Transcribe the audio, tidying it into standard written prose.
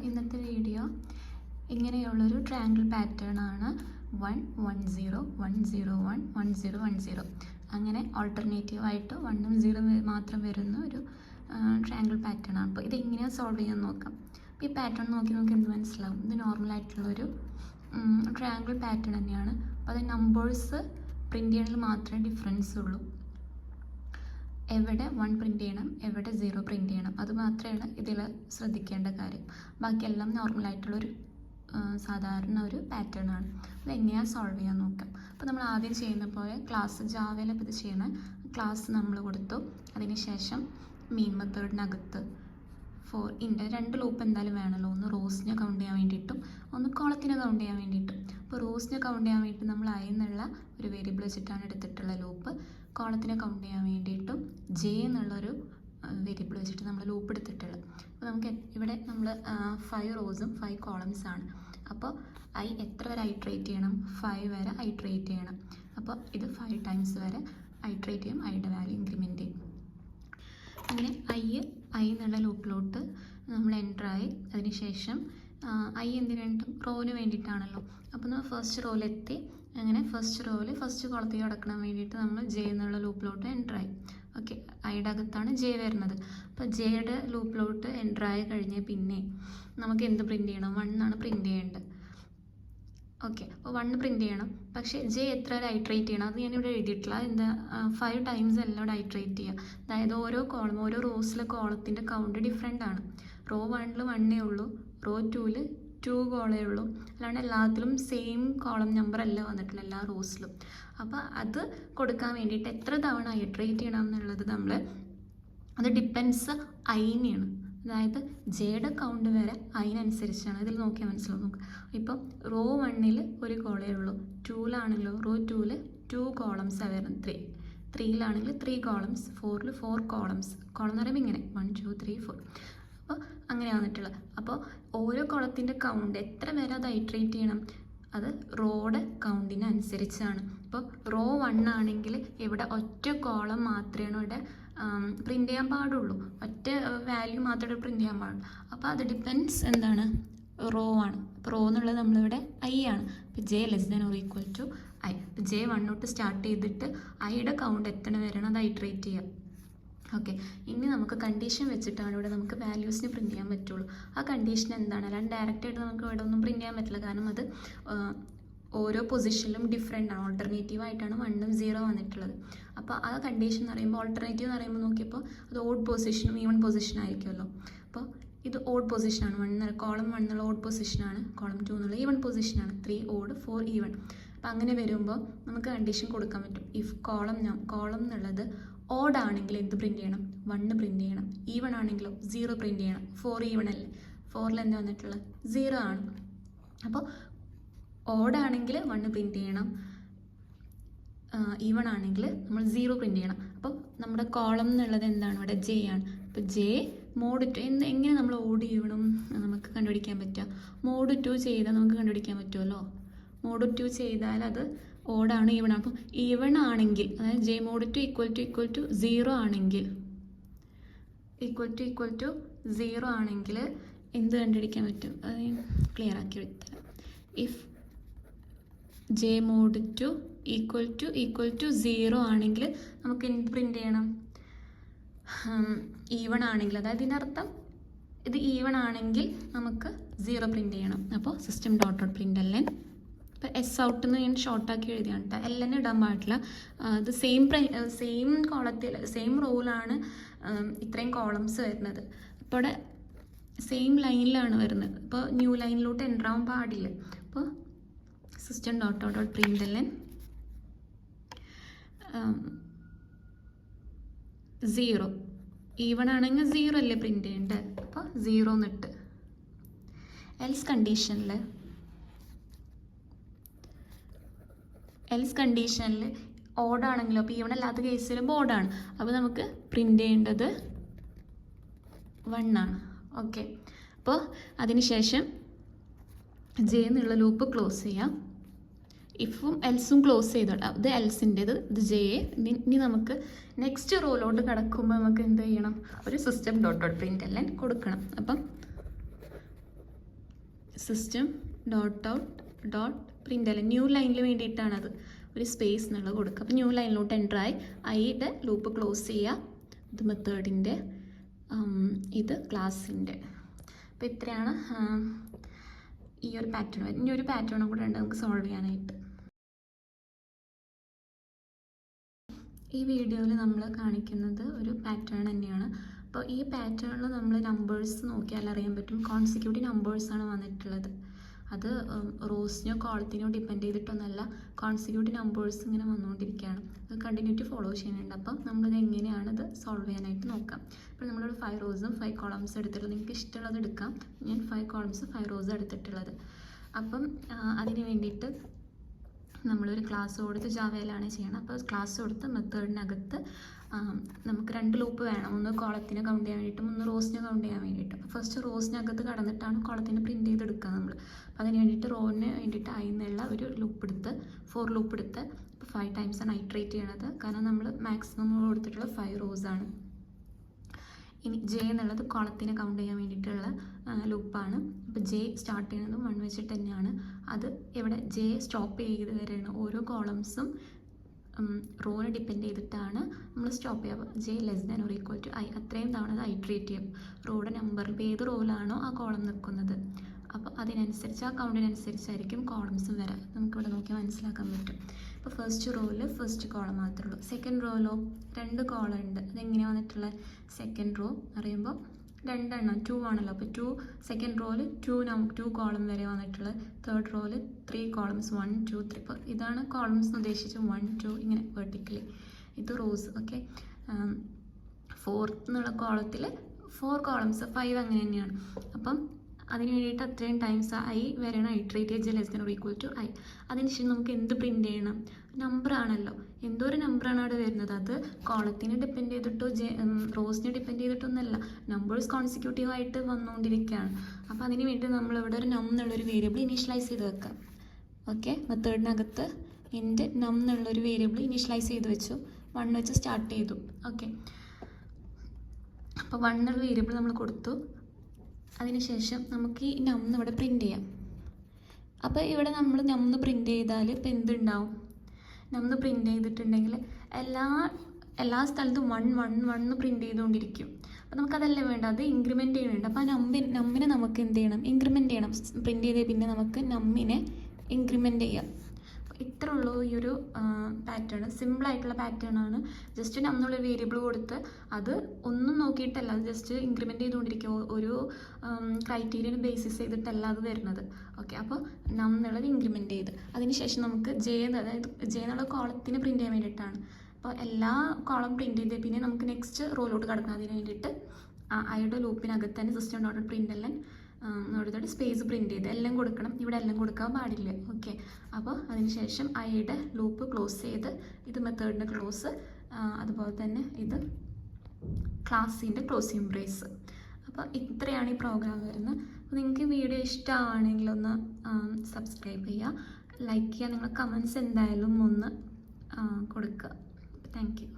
ഇന്നത്തെ വീഡിയോ ഇങ്ങനെയുള്ളൊരു triangle pattern ആണ്. 1 1 0 1 0 1 1 0 1 0 അങ്ങനെ ഓൾട്ടർനേറ്റീവായിട്ട് 1ഉം 0 മാത്രം വരുന്ന ഒരു ട്രയാങ്കിൾ പാറ്റേൺ ആണ്. അപ്പോൾ ഇതെങ്ങനെയാണ് സോൾവ് ചെയ്യാൻ നോക്കാം. അപ്പോൾ ഈ പാറ്റേൺ നോക്കി എന്ത് മനസ്സിലാവും, ഇത് നോർമലായിട്ടുള്ളൊരു ട്രയാങ്കിൾ പാറ്റേൺ തന്നെയാണ്. അപ്പോൾ അത് നമ്പേഴ്സ് പ്രിൻ്റ് ചെയ്യണമെങ്കിൽ മാത്രമേ ഡിഫറൻസ് ഉള്ളൂ. എവിടെ 1 പ്രിൻ്റ് ചെയ്യണം, എവിടെ 0 പ്രിൻ്റ് ചെയ്യണം, അത് മാത്രമാണ് ഇതിൽ ശ്രദ്ധിക്കേണ്ട കാര്യം. ബാക്കിയെല്ലാം നോർമലായിട്ടുള്ളൊരു സാധാരണ ഒരു പാറ്റേൺ ആണ്. അതെങ്ങനെയാണ് സോൾവ് ചെയ്യാൻ നോക്കാം. അപ്പോൾ നമ്മൾ ആദ്യം ചെയ്യുന്ന പോലെ ജാവയിൽ ഇത് ചെയ്യണ ക്ലാസ് നമ്മൾ കൊടുത്തു. അതിനുശേഷം മെയിൻ മെത്തേഡിനകത്ത് രണ്ട് ലൂപ്പ് എന്തായാലും വേണമല്ലോ. ഒന്ന് റോസിനെ കൗണ്ട് ചെയ്യാൻ വേണ്ടിയിട്ടും ഒന്ന് കോളത്തിനെ കൗണ്ട് ചെയ്യാൻ വേണ്ടിയിട്ടും. അപ്പോൾ റോസിനെ കൗണ്ട് ചെയ്യാൻ വേണ്ടിയിട്ട് നമ്മൾ എന്നുള്ള ഒരു വേരിയബിൾ വെച്ചിട്ടാണ് എടുത്തിട്ടുള്ള ലൂപ്പ്. കോളത്തിനെ കൗണ്ട് ചെയ്യാൻ വേണ്ടിയിട്ടും ജെ എന്നുള്ളൊരു വേരിയബിൾ വെച്ചിട്ട് നമ്മൾ ലൂപ്പ് എടുത്തിട്ടുള്ളത്. അപ്പോൾ നമുക്ക് ഇവിടെ നമ്മൾ 5 റോസും 5 കോളംസ് ആണ്. അപ്പോൾ എത്ര വരെ ഐട്രേറ്റ് ചെയ്യണം, 5 വരെ ഐട്രേറ്റ് ചെയ്യണം. അപ്പോൾ ഇത് 5 ടൈംസ് വരെ ഐട്രേറ്റ് ചെയ്യും, ഐയുടെ വാല്യൂ ഇൻക്രിമെൻറ്റ് ചെയ്യും. അങ്ങനെ ഐ എന്നുള്ള ലൂപ്പിലോട്ട് നമ്മൾ എൻ്ററായി. അതിനുശേഷം എന്തിനും റോന് വേണ്ടിയിട്ടാണല്ലോ. അപ്പോൾ നമ്മൾ ഫസ്റ്റ് റോയിലെത്തി. അങ്ങനെ ഫസ്റ്റ് റോയിൽ ഫസ്റ്റ് കോളത്തിൽ കിടക്കാൻ വേണ്ടിയിട്ട് നമ്മൾ ജെ എന്നുള്ള ലൂപ്പിലോട്ട് എൻ്ററായി. ഓക്കെ, ഐയുടെ അകത്താണ് ജെ വരുന്നത്. അപ്പോൾ ജെയുടെ ലൂപ്പിലോട്ട് എൻ്ററായി കഴിഞ്ഞാൽ പിന്നെ നമുക്ക് എന്ത് പ്രിൻ്റ് ചെയ്യണം, 1 ആണ് പ്രിൻ്റ് ചെയ്യേണ്ടത്. ഓക്കെ, അപ്പോൾ 1 പ്രിൻ്റ് ചെയ്യണം. പക്ഷേ ജെ എത്ര വരെ ഐട്രേറ്റ് ചെയ്യണം അത് ഞാനിവിടെ എഴുതിയിട്ടില്ല. 5 ടൈംസ് എല്ലാം ഇവിടെ ഐട്രേറ്റ് ചെയ്യുക. അതായത് ഓരോ റോസിലെ കോളത്തിൻ്റെ കൗണ്ട് ഡിഫറെൻ്റ് ആണ്. റോ 1ൽ 1 ഉള്ളൂ, റോ 2ൽ 2 കോളേ ഉള്ളൂ. അല്ലാണ്ട് എല്ലാത്തിലും സെയിം കോളം നമ്പർ അല്ല വന്നിട്ടില്ല എല്ലാ റോസിലും. അപ്പോൾ അത് കൊടുക്കാൻ വേണ്ടിയിട്ട് എത്ര തവണ ഐട്രേറ്റ് ചെയ്യണം എന്നുള്ളത് അത് ഡിപ്പെൻസ് ഐനെയാണ്. അതായത് ജെയുടെ കൗണ്ട് വരെ അതിനനുസരിച്ചാണ്. ഇതിൽ നോക്കിയാൽ മനസ്സിലാവും. നോക്കുക, ഇപ്പം റോ 1ൽ 1 കോളേ ഉള്ളൂ. 2ലാണെങ്കിലോ റോ 2ൽ 2 കോളംസാണ് വരുന്നത്. 3ലാണെങ്കിൽ 3 കോളംസ്, 4ൽ 4 കോളംസ്. കോളം എന്ന് പറയുമ്പോൾ ഇങ്ങനെ 1 2 3 4. അപ്പോൾ അങ്ങനെ വന്നിട്ടുള്ളത്. അപ്പോൾ ഓരോ കോളത്തിൻ്റെ കൗണ്ട് എത്ര വരെ അത് ഐട്രേറ്റ് ചെയ്യണം അത് റോയുടെ കൗണ്ടിന് അനുസരിച്ചാണ്. ഇപ്പോൾ റോ 1 ആണെങ്കിൽ ഇവിടെ ഒറ്റ കോളം മാത്രമേ ഇവിടെ പ്രിൻ്റ് ചെയ്യാൻ പാടുള്ളൂ. ഒറ്റ വാല്യൂ മാത്രമേ പ്രിൻ്റ് ചെയ്യാൻ പാടുള്ളൂ. അപ്പോൾ അത് ഡിപ്പെൻസ് റോ ആണ്. അപ്പോൾ റോ എന്നുള്ളത് നമ്മളിവിടെ ആണ്. അപ്പോൾ ജെ >= ഐ. അപ്പോൾ ജെ 1 തൊട്ട് സ്റ്റാർട്ട് ചെയ്തിട്ട് ഐയുടെ കൗണ്ട് എത്ര വരണം അത് ഐട്രേറ്റ് ചെയ്യാം. ഓക്കെ, ഇനി നമുക്ക് കണ്ടീഷൻ വെച്ചിട്ടാണ് ഇവിടെ നമുക്ക് വാല്യൂസിന് പ്രിൻ്റ് ചെയ്യാൻ പറ്റുള്ളൂ. ആ കണ്ടീഷൻ എന്താണ്? അല്ലാണ്ട് ഡയറക്റ്റായിട്ട് നമുക്ക് ഇവിടെ ഒന്നും പ്രിൻ്റ് ചെയ്യാൻ പറ്റില്ല. കാരണം അത് ഓരോ പൊസിഷനിലും ഡിഫറെൻ്റ് ആണ്. ഓൾട്ടർനേറ്റീവായിട്ടാണ് 1ഉം 0 വന്നിട്ടുള്ളത്. അപ്പോൾ ആ കണ്ടീഷൻ എന്ന് പറയുമ്പോൾ ഓൾട്ടർനേറ്റീവ് എന്ന് പറയുമ്പോൾ നോക്കിയപ്പോൾ അത് ഓഡ് പൊസിഷനും ഈവൺ പൊസിഷൻ ആയിരിക്കുമല്ലോ. അപ്പോൾ ഇത് ഓഡ് പൊസിഷനാണ്. കോളം 1 എന്നുള്ള ഓഡ് പൊസിഷനാണ്, കോളം 2 എന്നുള്ള ഈവൺ പൊസിഷനാണ്. 3 odd 4 even. അപ്പോൾ അങ്ങനെ വരുമ്പോൾ നമുക്ക് കണ്ടീഷൻ കൊടുക്കാൻ പറ്റും. ഇഫ് കോളം എന്നുള്ളത് ഓഡ് ആണെങ്കിൽ എന്ത് പ്രിൻ്റ് ചെയ്യണം, 1 പ്രിൻ്റ് ചെയ്യണം. ഈവൺ ആണെങ്കിലോ 0 പ്രിൻ്റ് ചെയ്യണം. 4 ഈവൺ അല്ലേ, 4ൽ എന്താ വന്നിട്ടുള്ളത് 0 ആണ്. അപ്പോൾ ഓഡ് ആണെങ്കിൽ 1 പ്രിൻ്റ് ചെയ്യണം, ഈവൺ ആണെങ്കിൽ നമ്മൾ 0 പ്രിൻ്റ് ചെയ്യണം. അപ്പോൾ നമ്മുടെ കോളം എന്നുള്ളത് എന്താണ്, ഇവിടെ ജെ ആണ്. അപ്പോൾ ജെ മോഡ് 2 എങ്ങനെ നമ്മൾ ഓഡ് ഈവണും നമുക്ക് കണ്ടുപിടിക്കാൻ പറ്റുക. മോഡ് 2 ചെയ്താൽ നമുക്ക് കണ്ടുപിടിക്കാൻ പറ്റുമല്ലോ. മോഡ് 2 ചെയ്താൽ അത് ഓഡാണ് ഈവൺ ആണ്. അപ്പം ഈവൺ ആണെങ്കിൽ അതായത് ജെ മോഡ് 2 = 0 ആണെങ്കിൽ =0 ആണെങ്കിൽ എന്ത് കണ്ടുപിടിക്കാൻ പറ്റും, അത് ക്ലിയർ ആക്കി എടുത്തരാം. ഇഫ് ജെ മോഡ് 2 = 0 ആണെങ്കിൽ നമുക്ക് എന്ത് പ്രിൻ്റ് ചെയ്യണം, ഈവൺ ആണെങ്കിൽ. അതായത് ഇതിനർത്ഥം ഇത് ഈവൺ ആണെങ്കിൽ നമുക്ക് 0 പ്രിൻ്റ് ചെയ്യണം. അപ്പോൾ system.out.println. ഇപ്പോൾ ഔട്ട് എന്ന് ഞാൻ ഷോർട്ടാക്കി എഴുതിയാണ് കേട്ടോ. എല്ലാം ഇടാൻ പാടില്ല. ഇത് സെയിം കോളത്തിൽ സെയിം റോയിലാണ് ഇത്രയും കോളംസ് വരുന്നത്. ഇപ്പോൾ ഇവിടെ സെയിം ലൈനിലാണ് വരുന്നത്. ഇപ്പോൾ ന്യൂ ലൈനിലോട്ട് എൻ്റർ ആവാൻ പാടില്ല. അപ്പോൾ system.out.println 0 ഈവൺ ആണെങ്കിൽ 0 അല്ലേ പ്രിൻ്റ് ചെയ്യേണ്ടത്. അപ്പോൾ 0 എന്നിട്ട് എൽസ് കണ്ടീഷനിൽ ഓഡാണെങ്കിലോ, അപ്പോൾ ഈവൺ അല്ലാത്ത കേസിൽ ബോർഡാണ്. അപ്പോൾ നമുക്ക് പ്രിൻ്റ് ചെയ്യേണ്ടത് 1 ആണ്. ഓക്കെ, അപ്പോൾ അതിനുശേഷം ജെ എന്നുള്ള ലൂപ്പ് ക്ലോസ് ചെയ്യാം. ഇഫും എൽസും ക്ലോസ് ചെയ്തോളാം. ഇത് എൽസിൻ്റെത്, ഇത് ജെ. ഇനി നമുക്ക് നെക്സ്റ്റ് റോയിലോട്ട് കിടക്കുമ്പോൾ നമുക്ക് എന്ത് ചെയ്യണം, ഒരു system.out.println കൊടുക്കണം. അപ്പം system dot out dot print new ലൈനിൽ വേണ്ടിയിട്ടാണത് ഒരു സ്പേസ് എന്നുള്ളത് കൊടുക്കുക. അപ്പോൾ ന്യൂ ലൈനിലോട്ട് എൻ്റർ ആയി ഐയുടെ ലൂപ്പ് ക്ലോസ് ചെയ്യുക. ഇത് മെത്തേഡിൻ്റെ, ഇത് ക്ലാസ്സിൻ്റെ. അപ്പോൾ ഇത്രയാണ് ഈ ഒരു പാറ്റേൺ. ഇനി ഒരു പാറ്റേണും കൂടെ ഉണ്ട് നമുക്ക് സോൾവ് ചെയ്യാനായിട്ട്. ഈ വീഡിയോയിൽ നമ്മൾ കാണിക്കുന്നത് ഒരു പാറ്റേൺ തന്നെയാണ്. അപ്പോൾ ഈ പാറ്റേണിൽ നമ്മൾ നമ്പേഴ്സ് നോക്കിയാൽ അറിയാൻ പറ്റും കോൺസിക്യൂട്ടീവ് നമ്പേഴ്സാണ് വന്നിട്ടുള്ളത്. അത് റോസിനോ കോളത്തിനോ ഡിപ്പെൻഡ് ചെയ്തിട്ടൊന്നല്ല, കോൺസിക്യൂട്ടീവ് നമ്പേഴ്സ് ഇങ്ങനെ വന്നുകൊണ്ടിരിക്കുകയാണ്. അത് കണ്ടിന്യൂറ്റി ഫോളോ ചെയ്യുന്നുണ്ട്. അപ്പം നമ്മളിത് എങ്ങനെയാണത് സോൾവ് ചെയ്യാനായിട്ട് നോക്കാം. ഇപ്പോൾ നമ്മളൊരു 5 റോസും 5 കോളംസും എടുത്തിട്ടുള്ളത്. നിങ്ങൾക്ക് ഇഷ്ടമുള്ളത് എടുക്കാം. ഞാൻ 5 കോളംസ് 5 റോസ് എടുത്തിട്ടുള്ളത്. അപ്പം അതിന് വേണ്ടിയിട്ട് നമ്മളൊരു ക്ലാസ് കൊടുത്ത് ജാവയിലാണ് ചെയ്യണം. അപ്പോൾ ക്ലാസ് കൊടുത്ത് മെത്തേഡിനകത്ത് നമുക്ക് 2 ലൂപ്പ് വേണം. ഒന്ന് കോളത്തിനെ കൗണ്ട് ചെയ്യാൻ വേണ്ടിയിട്ടും ഒന്ന് റോസിനെ കൗണ്ട് ചെയ്യാൻ വേണ്ടിയിട്ടും. അപ്പോൾ ഫസ്റ്റ് റോസിനകത്ത് കടന്നിട്ടാണ് കോളത്തിനെ പ്രിൻറ്റ് ചെയ്തെടുക്കുക നമ്മൾ. അപ്പോൾ അതിന് വേണ്ടിയിട്ട് റോവിന് വേണ്ടിയിട്ട് ഐ എന്നുള്ള ഒരു ലൂപ്പ് എടുത്ത് 4 ലൂപ്പ് എടുത്ത് ഇപ്പോൾ 5 ടൈംസാണ് ഐട്രേറ്റ് ചെയ്യണത്. കാരണം നമ്മൾ മാക്സിമം കൊടുത്തിട്ടുള്ള 5 റോസാണ്. ഇനി ജെ എന്നുള്ളത് കോളത്തിനെ കൗണ്ട് ചെയ്യാൻ വേണ്ടിയിട്ടുള്ള ലൂപ്പാണ്. അപ്പോൾ ജെ സ്റ്റാർട്ട് ചെയ്യുന്നതും 1 വെച്ചിട്ട് തന്നെയാണ്. അത് ഇവിടെ ജെ സ്റ്റോപ്പ് ചെയ്ത് വരെയാണ്. ഓരോ കോളംസും റോനെ ഡിപ്പെൻഡ് ചെയ്തിട്ടാണ് നമ്മൾ സ്റ്റോപ്പ് ചെയ്യുക. J less than or equal to I അത്രയും തവണ അത് ഐട്രേറ്റ് ചെയ്യും. റോയുടെ നമ്പർ ഇപ്പോൾ ഏത് റോയിലാണോ ആ കോളം നിൽക്കുന്നത്, അപ്പോൾ അതിനനുസരിച്ച് ആ കൗണ്ടിനനുസരിച്ചായിരിക്കും കോളംസും വരാം. നമുക്കിവിടെ നോക്കിയാൽ മനസ്സിലാക്കാൻ പറ്റും. ഇപ്പോൾ ഫസ്റ്റ് റോയിൽ ഫസ്റ്റ് കോളം മാത്രമേ ഉള്ളൂ. സെക്കൻഡ് റോയിലോ 2 കോളം ഉണ്ട്. അതെങ്ങനെയാണ് വന്നിട്ടുള്ളത്? സെക്കൻഡ് റോ അറിയുമ്പോൾ 2 2 ആണല്ലോ. അപ്പോൾ 2 സെക്കൻഡ് റോയിൽ 2 കോളം വരെ വന്നിട്ടുള്ളത്. തേർഡ് റോയിൽ 3 കോളംസ് 1 2 3. ഇപ്പോൾ ഇതാണ് കോളംസ് ഉദ്ദേശിച്ച് 1 2 ഇങ്ങനെ വെർട്ടിക്കലി. ഇത് റോസ്. ഓക്കെ, ഫോർത്ത് എന്നുള്ള കോളത്തിൽ 4 കോളംസ് 5 അങ്ങനെ തന്നെയാണ്. അപ്പം അതിന് വേണ്ടിയിട്ട് അത്രയും ടൈംസ് ഐ വരണം ഐട്രേറ്റ് ചെയ്ത് less than or equal to I. അതിനുശേഷം നമുക്ക് എന്ത് പ്രിൻറ്റ് ചെയ്യണം? നമ്പറാണല്ലോ. എന്തോ ഒരു നമ്പറാണ് അവിടെ വരുന്നത്. അത് കോളത്തിനെ ഡിപ്പെൻഡ് ചെയ്തിട്ടോ റോസിനെ ഡിപ്പെൻഡ് ചെയ്തിട്ടൊന്നുമല്ല. നമ്പേഴ്സ് കോൺസിക്യൂട്ടീവ് ആയിട്ട് വന്നുകൊണ്ടിരിക്കുകയാണ്. അപ്പോൾ അതിന് വേണ്ടി നമ്മളിവിടെ ഒരു നം എന്നുള്ളൊരു വേരിയബിൾ ഇനീഷ്യലൈസ് ചെയ്ത് വെക്കാം. ഓക്കെ, മെത്തേഡിനകത്ത് എൻ്റെ നം എന്നുള്ളൊരു വേരിയബിൾ ഇനീഷ്യലൈസ് ചെയ്ത് വെച്ചു. 1 വെച്ച് സ്റ്റാർട്ട് ചെയ്തു. ഓക്കെ, അപ്പോൾ 1 എന്നുള്ള വേരിയബിൾ നമ്മൾ കൊടുത്തു. അതിനുശേഷം നമുക്ക് ഈ നമ്പ് ഇവിടെ പ്രിൻറ്റ് ചെയ്യാം. അപ്പോൾ ഇവിടെ നമ്മൾ നമ്പ് പ്രിൻറ്റ് ചെയ്താൽ ഇപ്പോൾ എന്തുണ്ടാവും? നമ്പ് പ്രിൻറ്റ് ചെയ്തിട്ടുണ്ടെങ്കിൽ എല്ലാ സ്ഥലത്തും 1 1 1 പ്രിൻറ്റ് ചെയ്തുകൊണ്ടിരിക്കും. അപ്പോൾ നമുക്കതല്ലേ വേണ്ട, അത് ഇൻക്രിമെൻറ്റ് ചെയ്യണുണ്ട്. അപ്പോൾ ആ നമ്പിനെ നമുക്ക് എന്ത് ചെയ്യണം? ഇൻക്രിമെൻറ്റ് ചെയ്യണം. പ്രിൻറ്റ് ചെയ്തേ പിന്നെ നമുക്ക് നമ്പിനെ ഇൻക്രിമെൻറ്റ് ചെയ്യാം. ഇത്ര ഉള്ളൂ ഈ ഒരു പാറ്റേൺ. സിമ്പിളായിട്ടുള്ള പാറ്റേൺ ആണ്. ജസ്റ്റ് നമ്മളൊരു വേരിയബിൾ കൊടുത്ത് അത് ഒന്നും നോക്കിയിട്ടല്ല, അത് ജസ്റ്റ് ഇൻക്രിമെൻറ്റ് ചെയ്തുകൊണ്ടിരിക്കുക. ഒരു ക്രൈറ്റീരിയന് ബേസിസ് ചെയ്തിട്ടല്ല അത് വരുന്നത്. ഓക്കെ, അപ്പോൾ എന്നുള്ളത് ഇൻക്രിമെൻറ്റ് ചെയ്ത് അതിനുശേഷം നമുക്ക് അതായത് ജെ എന്നുള്ള കോളത്തിന് പ്രിൻറ്റ് ചെയ്യാൻ വേണ്ടിയിട്ടാണ്. അപ്പോൾ എല്ലാ കോളം പ്രിൻറ്റ് ചെയ്ത് പിന്നെ നമുക്ക് നെക്സ്റ്റ് റോയിലോട്ട് കിടക്കണം. അതിന് വേണ്ടിയിട്ട് ഐയുടെ ലൂപ്പിനകത്ത് തന്നെ സിസ്റ്റം ഡോട്ട് പ്രിൻ്റ് എല്ലാം എടുത്തിട്ട് സ്പേസ് പ്രിൻറ്റ് ചെയ്ത് എല്ലാം കൊടുക്കണം. ഇവിടെ എല്ലാം കൊടുക്കാൻ പാടില്ല. ഓക്കെ, അപ്പോൾ അതിനുശേഷം ഐയുടെ ലൂപ്പ് ക്ലോസ് ചെയ്ത് ഇത് മെത്തേഡിൻ്റെ ക്ലോസ്, അതുപോലെ തന്നെ ഇത് ക്ലാസ്സിൻ്റെ ക്ലോസിംഗ് ബ്രേസ്. അപ്പോൾ ഇത്രയാണ് ഈ പ്രോഗ്രാം വരുന്നത്. അപ്പോൾ നിങ്ങൾക്ക് വീഡിയോ ഇഷ്ടമാണെങ്കിൽ ഒന്ന് സബ്സ്ക്രൈബ് ചെയ്യുക, ലൈക്ക് ചെയ്യുക, നിങ്ങളുടെ കമൻസ് എന്തായാലും ഒന്ന് കൊടുക്കുക. Thank you.